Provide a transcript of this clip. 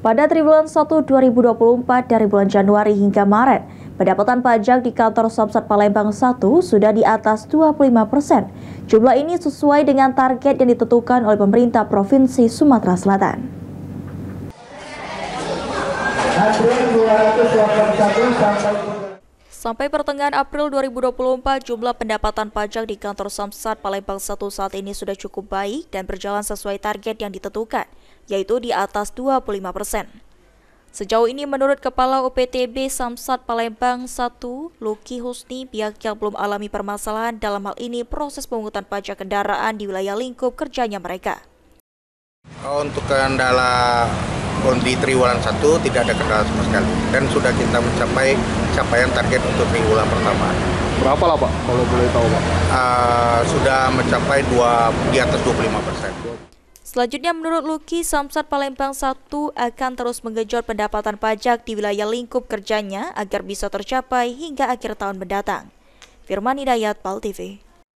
Pada triwulan 1 2024 dari bulan Januari hingga Maret, pendapatan pajak di kantor Samsat Palembang 1 sudah di atas 25%. Jumlah ini sesuai dengan target yang ditentukan oleh pemerintah Provinsi Sumatera Selatan. Sampai pertengahan April 2024, jumlah pendapatan pajak di kantor Samsat Palembang 1 saat ini sudah cukup baik dan berjalan sesuai target yang ditentukan, yaitu di atas 25%. Sejauh ini menurut Kepala UPTB Samsat Palembang 1, Luki Husni, pihaknya belum alami permasalahan dalam hal ini proses pemungutan pajak kendaraan di wilayah lingkup kerjanya mereka. Untuk kendala di triwulan 1 tidak ada kendala sama sekali dan sudah kita mencapai capaian target untuk triwulan pertama. Berapa lah Pak, kalau boleh tahu Pak? Sudah mencapai di atas 25%. Selanjutnya menurut Luki, Samsat Palembang 1 akan terus menggenjot pendapatan pajak di wilayah lingkup kerjanya agar bisa tercapai hingga akhir tahun mendatang. Firman Hidayat, PAL TV.